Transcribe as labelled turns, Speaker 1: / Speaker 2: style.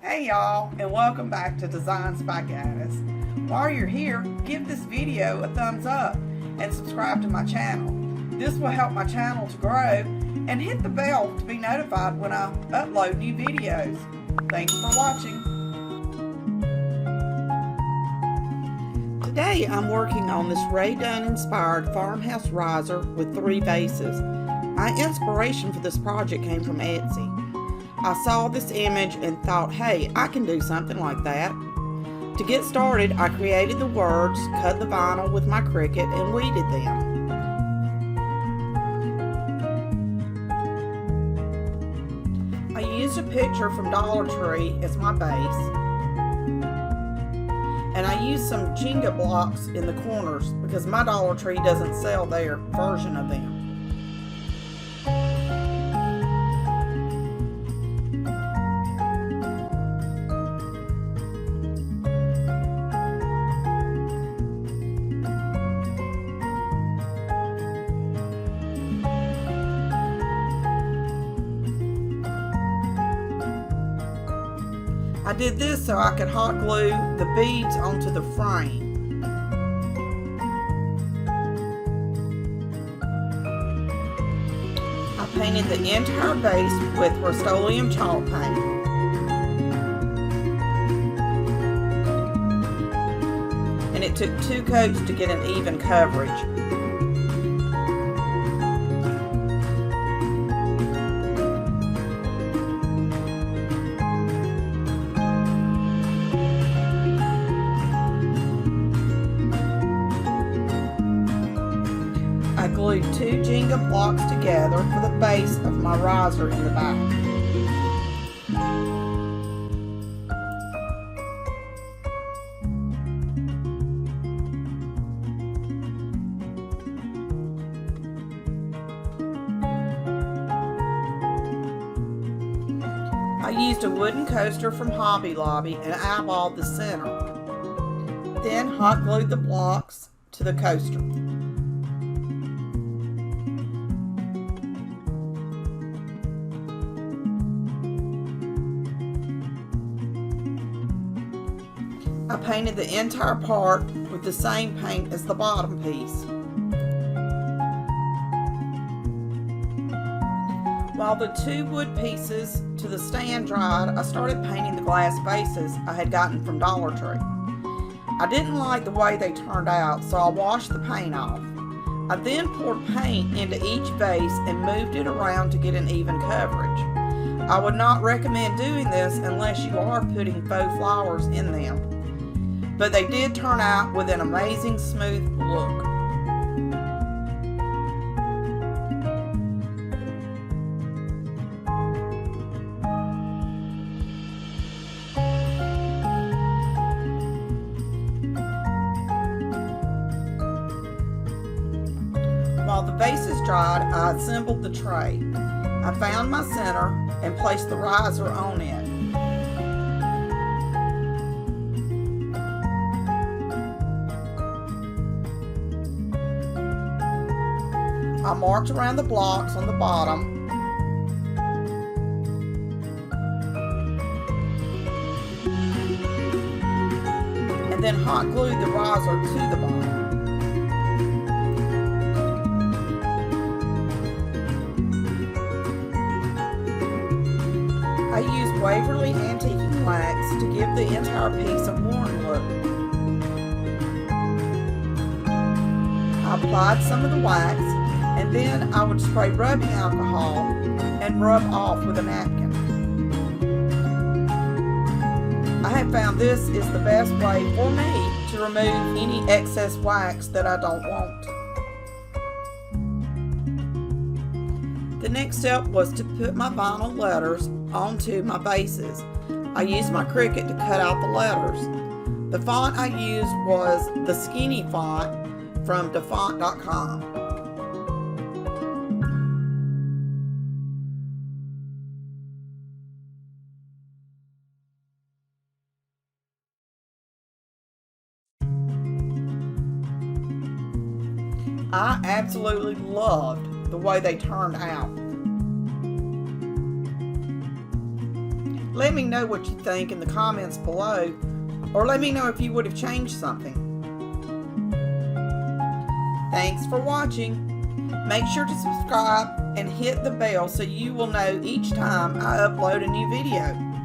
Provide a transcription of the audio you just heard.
Speaker 1: Hey y'all, and welcome back to Designs by Gaddis. While you're here, give this video a thumbs up and subscribe to my channel. This will help my channel to grow, and hit the bell to be notified when I upload new videos. Thanks for watching. Today I'm working on this Ray Dunn inspired farmhouse riser with 3 vases. My inspiration for this project came from Etsy. I saw this image and thought, hey, I can do something like that. To get started, I created the words, cut the vinyl with my Cricut, and weeded them. I used a picture from Dollar Tree as my base, and I used some Jenga blocks in the corners because my Dollar Tree doesn't sell their version of them. I did this so I could hot glue the beads onto the frame. I painted the entire base with Rust-Oleum chalk paint. And it took 2 coats to get an even coverage. I glued 2 Jenga blocks together for the base of my riser in the back. I used a wooden coaster from Hobby Lobby and eyeballed the center. Then hot glued the blocks to the coaster. I painted the entire part with the same paint as the bottom piece. While the 2 wood pieces to the stand dried, I started painting the glass vases I had gotten from Dollar Tree. I didn't like the way they turned out, so I washed the paint off. I then poured paint into each vase and moved it around to get an even coverage. I would not recommend doing this unless you are putting faux flowers in them, but they did turn out with an amazing smooth look. While the vases dried, I assembled the tray. I found my center and placed the riser on it. I marked around the blocks on the bottom and then hot glued the riser to the bottom. I used Waverly Antique wax to give the entire piece a worn look. I applied some of the wax, and then I would spray rubbing alcohol and rub off with a napkin. I have found this is the best way for me to remove any excess wax that I don't want. The next step was to put my vinyl letters onto my bases. I used my Cricut to cut out the letters. The font I used was the Skinny font from dafont.com. I absolutely loved the way they turned out. Let me know what you think in the comments below, or let me know if you would have changed something. Thanks for watching. Make sure to subscribe and hit the bell so you will know each time I upload a new video.